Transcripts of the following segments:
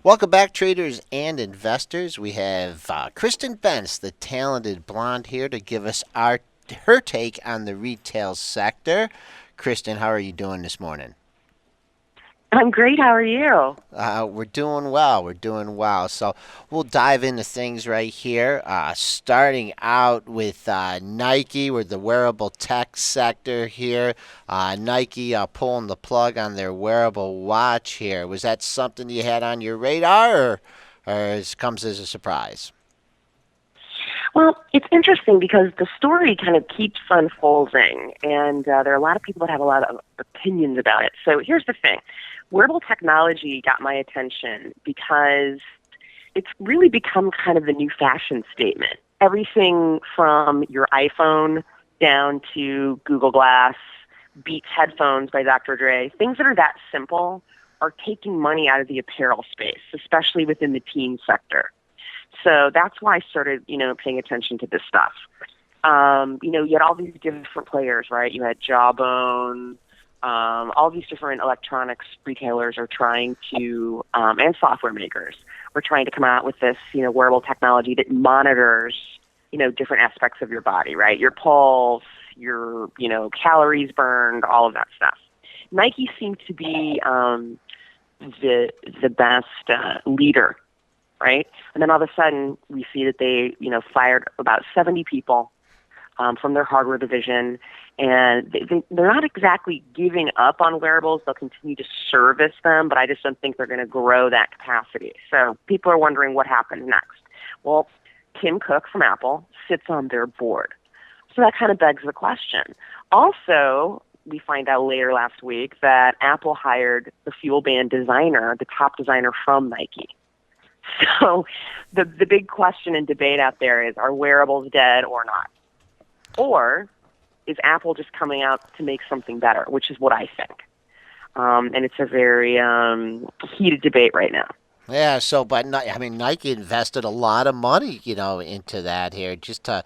Welcome back, traders and investors. We have Kristin Bentz, the talented blonde, here to give us her take on the retail sector. Kristin, how are you doing this morning? I'm great. How are you? We're doing well. We're doing well. So we'll dive into things right here. Starting out with Nike, we're the wearable tech sector here. Nike pulling the plug on their wearable watch here. Was that something you had on your radar, or comes as a surprise? Well, it's interesting because the story kind of keeps unfolding, and there are a lot of people that have a lot of opinions about it. So here's the thing. Wearable technology got my attention because it's really become kind of the new fashion statement. Everything from your iPhone down to Google Glass, Beats headphones by Dr. Dre, things that are that simple are taking money out of the apparel space, especially within the teen sector. So that's why I started, paying attention to this stuff. You had all these different players, right? You had Jawbone, all these different electronics retailers are trying to, and software makers were trying to come out with this, wearable technology that monitors, different aspects of your body, right? Your pulse, your, calories burned, all of that stuff. Nike seemed to be the best leader, right? And then all of a sudden, we see that they, fired about 70 people from their hardware division, and they're not exactly giving up on wearables. They'll continue to service them, but I just don't think they're going to grow that capacity. So people are wondering what happens next. Well, Tim Cook from Apple sits on their board. So that kind of begs the question. Also, we find out later last week that Apple hired the Fuel Band designer, the top designer from Nike. So the big question and debate out there is, are wearables dead or not? Or is Apple just coming out to make something better, which is what I think. And it's a very heated debate right now. Yeah, I mean, Nike invested a lot of money, into that here, just to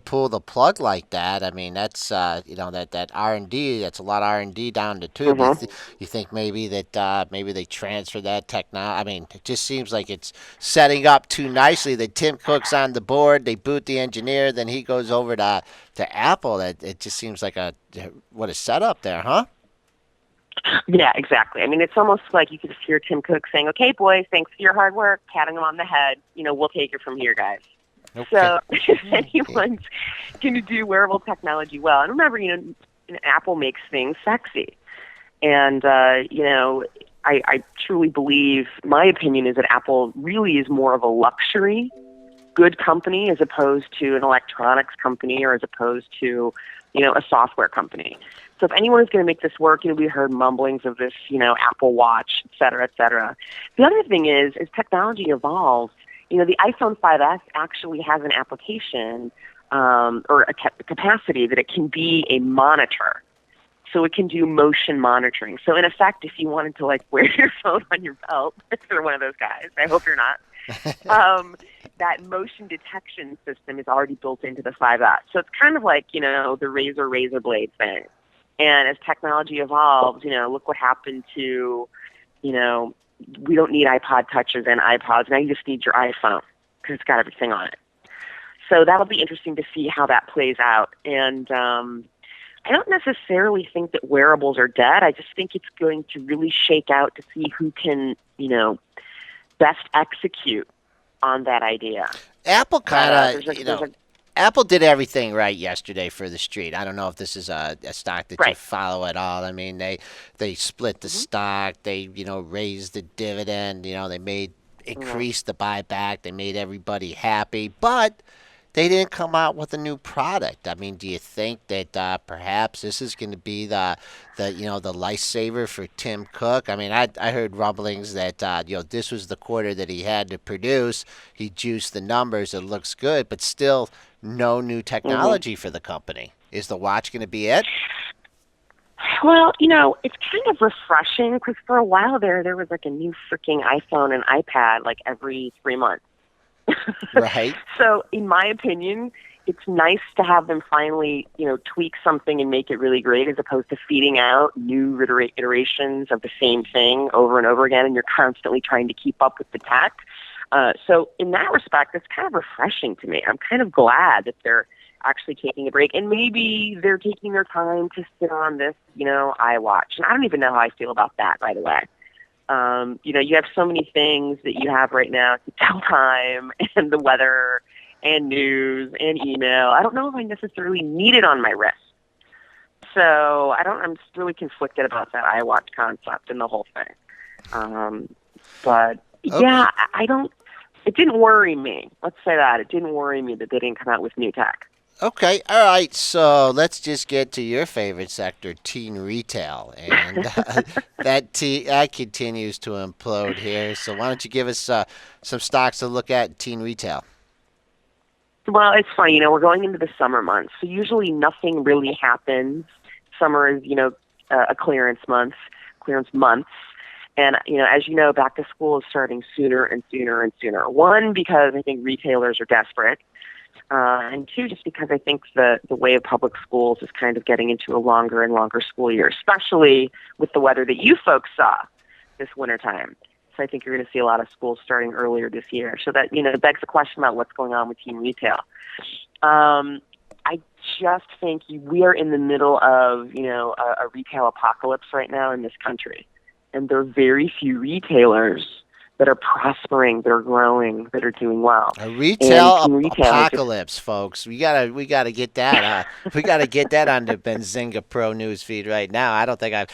pull the plug like that. I mean, that's that R&D. That's a lot of R&D down the tube. hmm You think maybe that maybe they transfer that technology? I mean, it just seems like it's setting up too nicely. That Tim Cook's on the board. They boot the engineer, then he goes over to Apple. That it just seems like what a setup there, huh? Yeah, exactly. I mean, it's almost like you could just hear Tim Cook saying, "Okay, boys, thanks for your hard work," patting them on the head. We'll take it from here, guys. Okay. So if anyone's going to do wearable technology well, and remember, Apple makes things sexy. And, I truly believe, my opinion is that Apple really is more of a luxury good company as opposed to an electronics company or as opposed to, a software company. So if anyone is going to make this work, we heard mumblings of this, Apple Watch, et cetera, et cetera. The other thing is, as technology evolves, the iPhone 5S actually has an application or a capacity that it can be a monitor. So it can do motion monitoring. So in effect, if you wanted to wear your phone on your belt, if you're one of those guys, I hope you're not, that motion detection system is already built into the 5S. So it's kind of like, the razor blade thing. And as technology evolves, look what happened to, we don't need iPod touches and iPods. Now you just need your iPhone because it's got everything on it. So that'll be interesting to see how that plays out. And I don't necessarily think that wearables are dead. I just think it's going to really shake out to see who can, best execute on that idea. Apple But kind of, there's a Apple did everything right yesterday for the street. I don't know if this is a stock that you right. follow at all. I mean, they split the hmm stock. They raised the dividend. They made hmm increased the buyback. They made everybody happy, but they didn't come out with a new product. I mean, do you think that perhaps this is going to be the lifesaver for Tim Cook? I mean, I heard rumblings that this was the quarter that he had to produce. He juiced the numbers. It looks good, but still no new hmm technology for the company. Is the watch going to be it? Well, it's kind of refreshing because for a while there was a new freaking iPhone and iPad every 3 months. Right. So, in my opinion, it's nice to have them finally, tweak something and make it really great, as opposed to feeding out new iterations of the same thing over and over again, and you're constantly trying to keep up with the tech. So in that respect, it's kind of refreshing to me. I'm kind of glad that they're actually taking a break, and maybe they're taking their time to sit on this, iWatch. And I don't even know how I feel about that, by the way. You have so many things that you have right now to tell time and the weather and news and email. I don't know if I necessarily need it on my wrist. So I'm just really conflicted about that iWatch concept and the whole thing. But Okay. yeah, it didn't worry me. Let's say that. It didn't worry me that they didn't come out with new tech. Okay, all right. So let's just get to your favorite sector, teen retail, and that continues to implode here. So why don't you give us some stocks to look at in teen retail? Well, it's funny, we're going into the summer months, so usually nothing really happens. Summer is, a clearance months. And, as you know, back to school is starting sooner and sooner and sooner. One, because I think retailers are desperate. And two, just because I think the way of public schools is kind of getting into a longer and longer school year, especially with the weather that you folks saw this wintertime. So I think you're going to see a lot of schools starting earlier this year. So that, begs the question about what's going on with teen retail. I just think we are in the middle of, a retail apocalypse right now in this country. And there are very few retailers that are prospering, that are growing, that are doing well. A And retail teen retail is just apocalypse, folks. We gotta get that. We gotta get that on the Benzinga Pro News feed right now. I don't think I've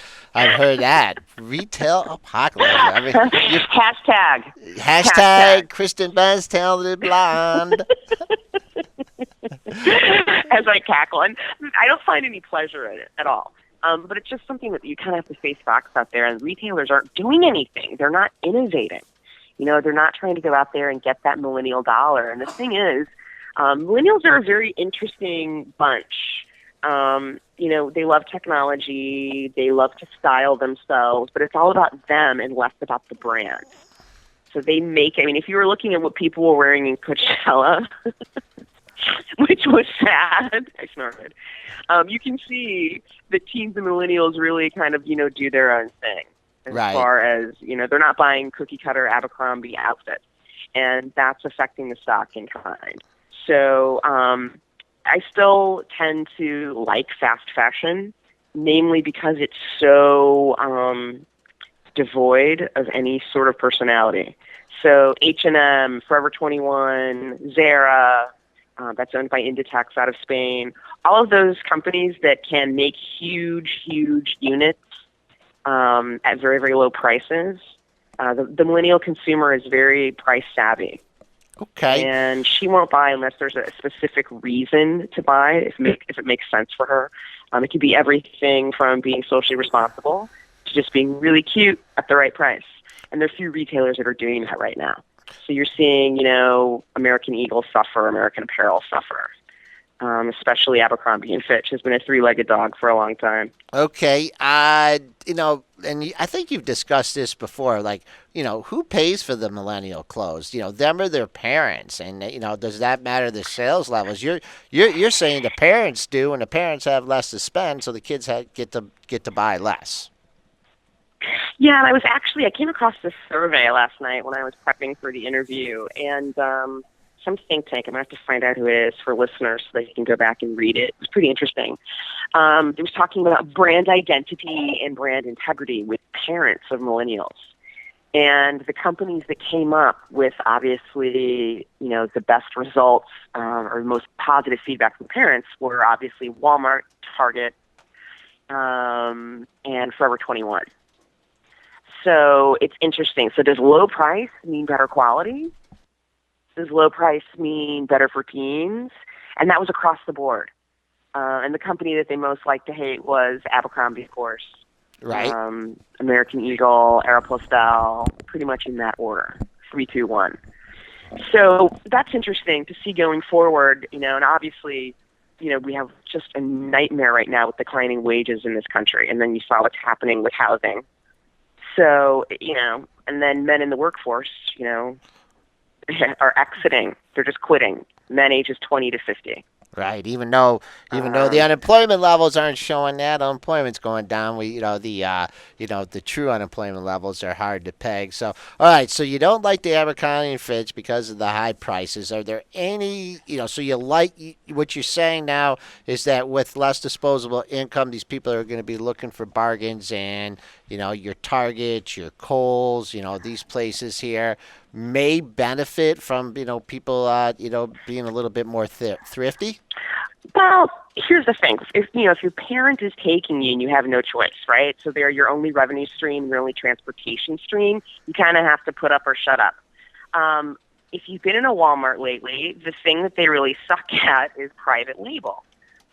heard that retail apocalypse. I mean, you hashtag. hashtag Kristin Bentz, Talented Blonde. As I cackle. And I don't find any pleasure in it at all. But it's just something that you kind of have to face facts out there. And retailers aren't doing anything. They're not innovating. They're not trying to go out there and get that millennial dollar. And the thing is, millennials are a very interesting bunch. They love technology. They love to style themselves. But it's all about them and less about the brand. So if you were looking at what people were wearing in Coachella, which was sad. I snorted. You can see that teens and millennials really kind of, do their own thing. As Right. far as, they're not buying cookie cutter Abercrombie outfits. And that's affecting the stock in kind. So I still tend to like fast fashion, namely because it's so devoid of any sort of personality. So H&M, Forever 21, Zara, that's owned by Inditex out of Spain. All of those companies that can make huge, huge units at very, very low prices. The millennial consumer is very price savvy. Okay. And she won't buy unless there's a specific reason to buy, if it makes sense for her. It could be everything from being socially responsible to just being really cute at the right price. And there are few retailers that are doing that right now. So you're seeing, American Eagle suffer, American Apparel suffer. Especially Abercrombie and Fitch has been a three-legged dog for a long time. Okay. I think you've discussed this before. Like, who pays for the millennial clothes? Them or their parents? And does that matter the sales levels? You're saying the parents do, and the parents have less to spend, so the kids get to buy less. Yeah, and I came across this survey last night when I was prepping for the interview, and some think tank. I'm going to have to find out who it is for listeners so that you can go back and read it. It was pretty interesting. It was talking about brand identity and brand integrity with parents of millennials. And the companies that came up with, obviously, the best results or the most positive feedback from parents were obviously Walmart, Target, and Forever 21. So it's interesting. So does low price mean better quality? Does low price mean better for teens? And that was across the board. And the company that they most liked to hate was Abercrombie, of course. Right. American Eagle, Aeropostale, pretty much in that order, 3, 2, 1. So that's interesting to see going forward, and obviously, we have just a nightmare right now with declining wages in this country. And then you saw what's happening with housing. So, and then men in the workforce, are exiting. They're just quitting. Men ages 20 to 50. Right. Even though the Um, unemployment levels aren't showing that, unemployment's going down. The true unemployment levels are hard to peg. So, all right. So you don't like the Abercrombie and Fitch because of the high prices. Are there any, so you like what you're saying now is that with less disposable income, these people are going to be looking for bargains, and your Targets, your Kohl's, these places here may benefit from people being a little bit more thrifty. well, here's the thing: if your parent is taking you and you have no choice, right? So they're your only revenue stream, your only transportation stream. You kind of have to put up or shut up. If you've been in a Walmart lately, the thing that they really suck at is private label.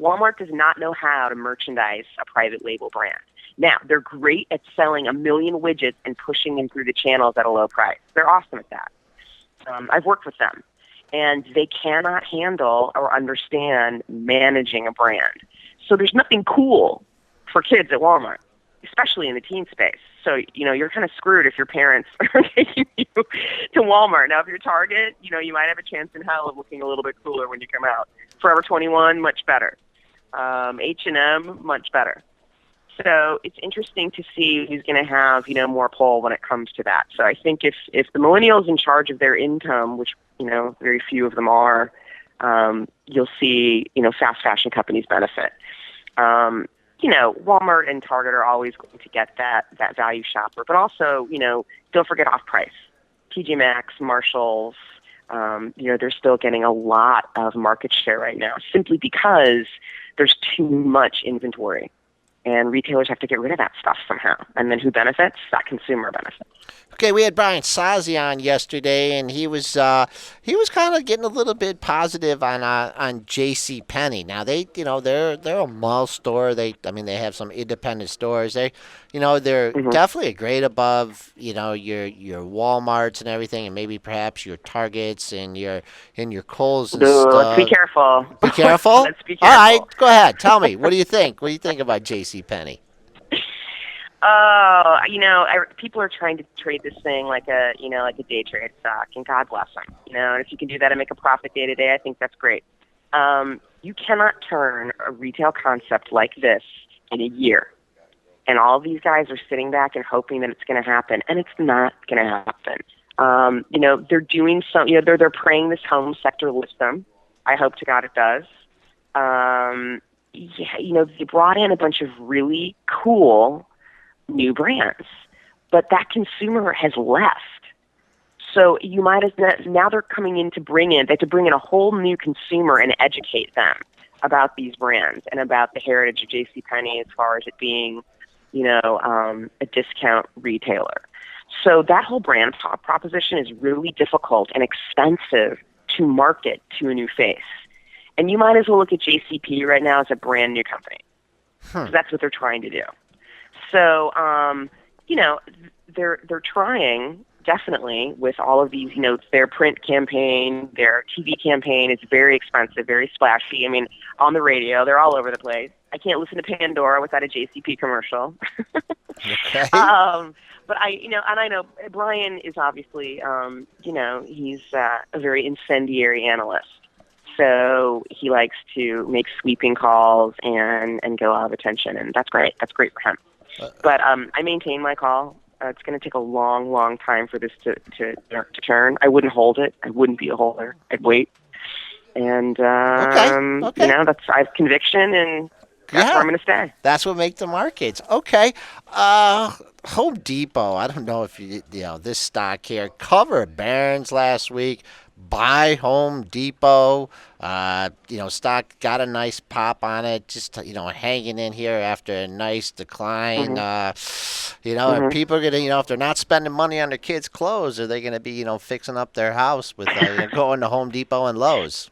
Walmart does not know how to merchandise a private label brand. Now, they're great at selling a million widgets and pushing them through the channels at a low price. They're awesome at that. I've worked with them, and they cannot handle or understand managing a brand. So there's nothing cool for kids at Walmart, especially in the teen space. So, you're kind of screwed if your parents are taking you to Walmart. Now, if you're Target, you might have a chance in hell of looking a little bit cooler when you come out. Forever 21, much better. H&M, much better. So it's interesting to see who's going to have, more pull when it comes to that. So I think if the millennials in charge of their income, which, very few of them are, you'll see, fast fashion companies benefit. Walmart and Target are always going to get that value shopper, but also, don't forget off price. TJ Maxx, Marshalls, they're still getting a lot of market share right now simply because there's too much inventory. And retailers have to get rid of that stuff somehow. And then who benefits? That consumer benefits. Okay, we had Brian Sazi on yesterday, and he was kind of getting a little bit positive on J.C. Penney. Now they're a mall store. They have some independent stores. They're Mm-hmm. definitely a grade above your WalMarts and everything, and maybe perhaps your Targets and your Kohl's and Ooh, let's be stuff. careful. Be careful. Let's be All right, careful. go ahead. Tell me, what do you think? What do you think about J.C. Penney? Oh, people are trying to trade this thing like a day trade stock, and God bless them. And if you can do that and make a profit day to day, I think that's great. You cannot turn a retail concept like this in a year. And all these guys are sitting back and hoping that it's going to happen, and it's not going to happen. They're doing some, they're praying this home sector lifts them. I hope to God it does. They brought in a bunch of really cool new brands, but that consumer has left. So you might as now they're coming in they have to bring in a whole new consumer and educate them about these brands and about the heritage of JCPenney as far as it being, a discount retailer. So that whole brand proposition is really difficult and expensive to market to a new face. And you might as well look at JCP right now as a brand new company. So that's what they're trying to do. So, they're trying definitely with all of these, their print campaign, their TV campaign is very expensive, very splashy. On the radio, they're all over the place. I can't listen to Pandora without a JCP commercial. Okay. But I know Brian is obviously, he's a very incendiary analyst. So he likes to make sweeping calls and get a lot of attention, and that's great. That's great for him. But I maintain my call. It's going to take a long, long time for this to turn. I wouldn't hold it. I wouldn't be a holder. I'd wait. And Okay. Okay. I have conviction, and that's where Yeah. I'm going to stay. That's what makes the markets. Okay. Home Depot. I don't know if this stock here covered Barron's last week. Buy Home Depot. Stock got a nice pop on it. Just hanging in here after a nice decline. Mm-hmm. And Mm-hmm. people are gonna if they're not spending money on their kids' clothes, are they gonna be fixing up their house with going to Home Depot and Lowe's?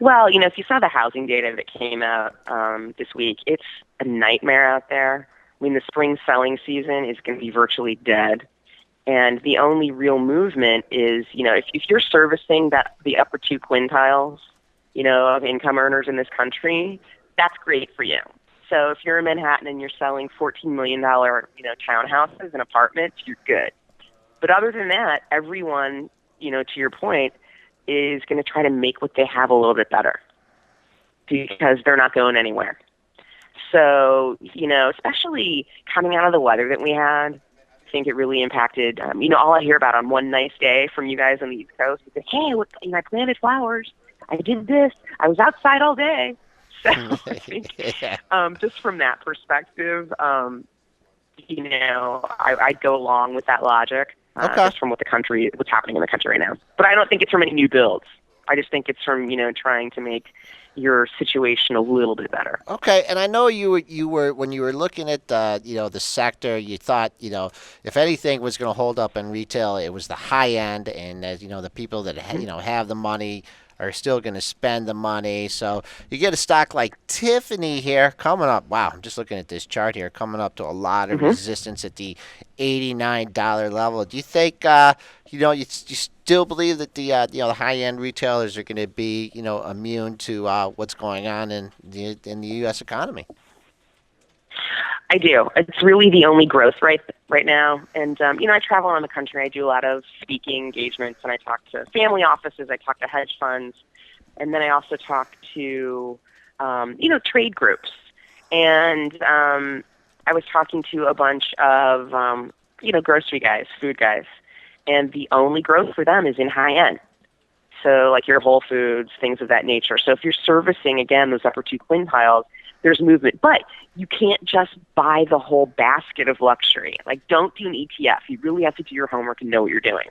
Well, if you saw the housing data that came out this week, it's a nightmare out there. The spring selling season is going to be virtually dead. And the only real movement is, if you're servicing the upper two quintiles, of income earners in this country, that's great for you. So if you're in Manhattan and you're selling $14 million, townhouses and apartments, you're good. But other than that, everyone, to your point, is going to try to make what they have a little bit better. because they're not going anywhere. So, especially coming out of the weather that we had, I think it really impacted, all I hear about on one nice day from you guys on the East Coast is, hey, look, I planted flowers. I did this. I was outside all day. So I think just from that perspective, I'd go along with that logic, just from what's happening in the country right now. But I don't think it's from any new builds. I just think it's from, trying to make your situation a little bit better. Okay, and I know you were when you were looking at the sector, you thought if anything was going to hold up in retail, it was the high end, and the people that have the money are still going to spend the money. So you get a stock like Tiffany here coming up. Wow, I'm just looking at this chart here, coming up to a lot of resistance at the $89 level. Do you think you still believe that the high end retailers are going to be immune to what's going on in the U.S. economy? I do. It's really the only growth right now. And, I travel around the country. I do a lot of speaking engagements, and I talk to family offices. I talk to hedge funds. And then I also talk to, trade groups. And I was talking to a bunch of, grocery guys, food guys. And the only growth for them is in high end. So like your Whole Foods, things of that nature. So if you're servicing, again, those upper two quintiles, there's movement. But you can't just buy the whole basket of luxury. Like, don't do an ETF. You really have to do your homework and know what you're doing.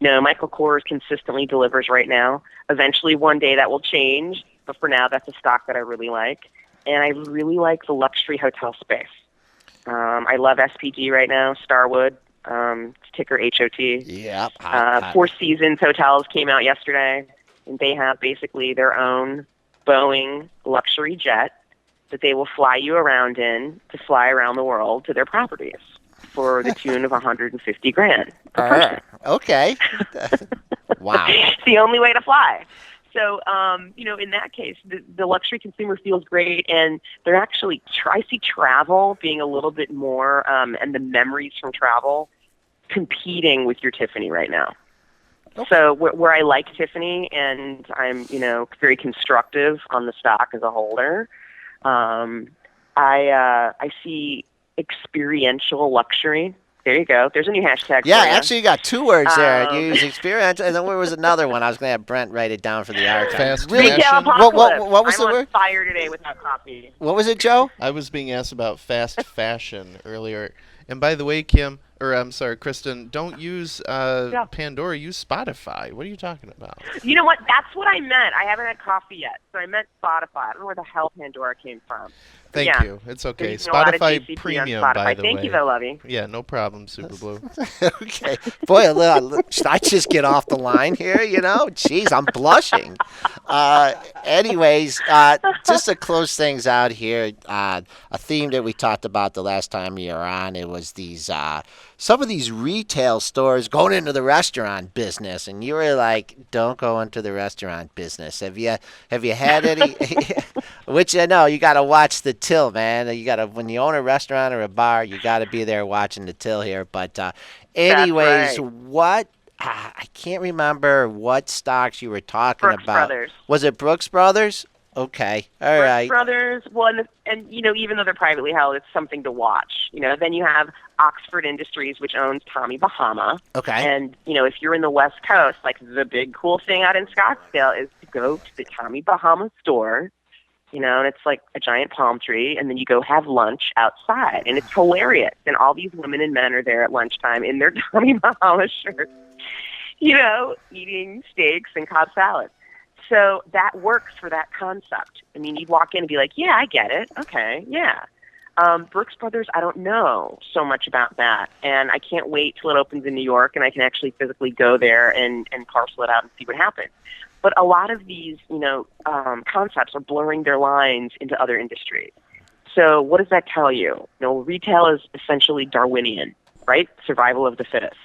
Michael Kors consistently delivers right now. Eventually, one day that will change. But for now, that's a stock that I really like. And I really like the luxury hotel space. I love SPG right now, Starwood, ticker HOT. Yeah. Four Seasons Hotels came out yesterday, and they have basically their own Boeing luxury jet that they will fly you around in to fly around the world to their properties for the tune of $150,000 per person. Okay. Wow. It's the only way to fly. So, in that case, the luxury consumer feels great, and they're actually, I see travel being a little bit more, and the memories from travel competing with your Tiffany right now. Okay. So where I like Tiffany, and I'm, very constructive on the stock as a holder, I see experiential luxury. There you go. There's a new hashtag. Yeah, actually, you got two words there. You use experiential, and then there was another one. I was going to have Brent write it down for the archive. Fast retail fashion. apocalypse. What was I'm the word? on fire today without coffee. What was it, Joe? I was being asked about fast fashion earlier. And by the way, Kristin, don't use Pandora. Use Spotify. What are you talking about? You know what? That's what I meant. I haven't had coffee yet, so I meant Spotify. I don't know where the hell Pandora came from. Thank you. It's okay. Spotify Premium, Spotify. by the way. Thank you, though, Lovey. Yeah, no problem, Super Blue. Okay. Boy, should I just get off the line here, Jeez, I'm blushing. Anyways, just to close things out here, a theme that we talked about the last time you were on, it was these some of these retail stores going into the restaurant business, and you were like, don't go into the restaurant business. Have you had any? Which I know you got to watch the till, man. When you own a restaurant or a bar, you got to be there watching the till here. But anyways, right. What? I can't remember what stocks you were talking Brooks about. Brothers. Was it Brooks Brothers? Okay, all right. Brooks Brothers. Well, and even though they're privately held, it's something to watch. Then you have Oxford Industries, which owns Tommy Bahama. Okay. And if you're in the West Coast, like the big cool thing out in Scottsdale is to go to the Tommy Bahama store. And it's like a giant palm tree, and then you go have lunch outside, and it's hilarious. And all these women and men are there at lunchtime in their Tommy Bahama shirts, eating steaks and Cobb salad. So that works for that concept. I mean, you'd walk in and be like, yeah, I get it. Okay, yeah. Brooks Brothers, I don't know so much about that. And I can't wait till it opens in New York and I can actually physically go there and parcel it out and see what happens. But a lot of these, concepts are blurring their lines into other industries. So what does that tell you? Retail is essentially Darwinian, right? Survival of the fittest.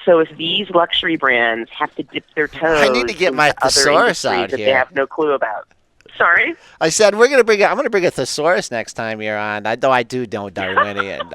So if these luxury brands have to dip their toes, I need to get my thesaurus out that here. They have no clue about. Sorry? I said I'm going to bring a thesaurus next time you're on. Though I do know Darwinian.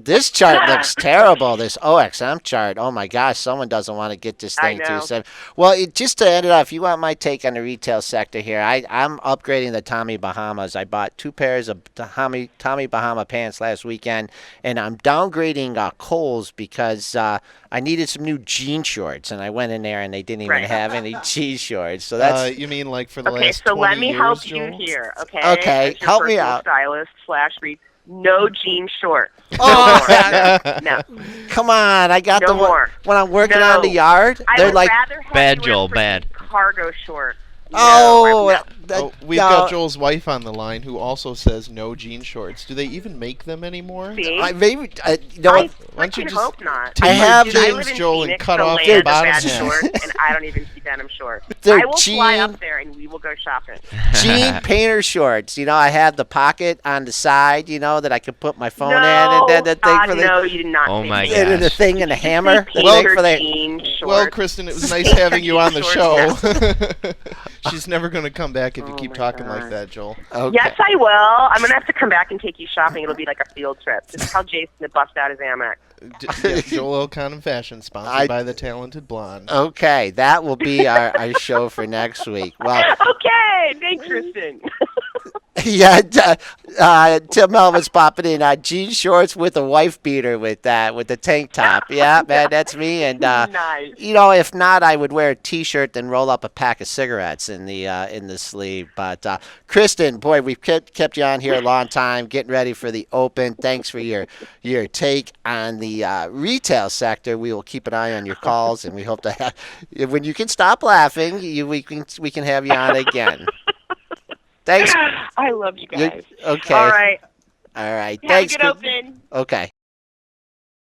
This chart looks terrible. This OXM chart. Oh my gosh, someone doesn't want to get this I thing to know. 7. Well, just to end it off, if you want my take on the retail sector here, I'm upgrading the Tommy Bahamas. I bought 2 pairs of Tommy Bahama pants last weekend, and I'm downgrading Kohl's because I needed some new jean shorts, and I went in there and they didn't even have any jean shorts. So that's you mean like for the okay. last So 20 let me years, help Joel? you here. Okay. Okay, As your help me personal out. Stylist / read. No jean shorts. Oh, No. come on! I got No the one more. when I'm working No. on the yard. I They're would like, rather have Bad, you Joel, wear bad. cargo shorts. oh, Oh, we've got Joel's wife on the line who also says no jean shorts. Do they even make them anymore? See? maybe you know I what? Why don't you freaking just hope not. take I have Dude, the- I James live in Joel and Phoenix, cut the off land the of bottom bad half. shorts, and I don't even see denim shorts. They're I will fly jean- up there and we will go shopping. Jean painter shorts. You know, I have the pocket on the side. You know that I can put my phone in, No, and then the thing God, for the no, you did not. Oh say my that. and then the gosh. thing and the hammer. The Well, thing for the jean shorts. Well, Kristen, it was nice Jean having you on the shorts, show. She's never going to come back if you Oh keep my talking God. like that, Joel. okay. Yes, I will. I'm gonna have to come back and take you shopping. It'll be like a field trip. Just tell Jason to bust out his Amex. Yeah, Joel O'Connor Fashion, sponsored by the Talented Blonde. Okay, that will be our show for next week. Well, Okay, thanks, Kristen. yeah, Tim Melvin's popping in jean shorts with a wife beater with the tank top. Yeah, man, that's me. And Nice. you know, if not, I would wear a T-shirt and roll up a pack of cigarettes in the sleeve. But Kristen, boy, we've kept you on here a long time, getting ready for the Open. Thanks for your take on the retail sector. We will keep an eye on your calls, and we hope to have when you can stop laughing, we can have you on again. Thanks. I love you guys. Okay. All right. All right. Have Thanks. a good Open. Okay.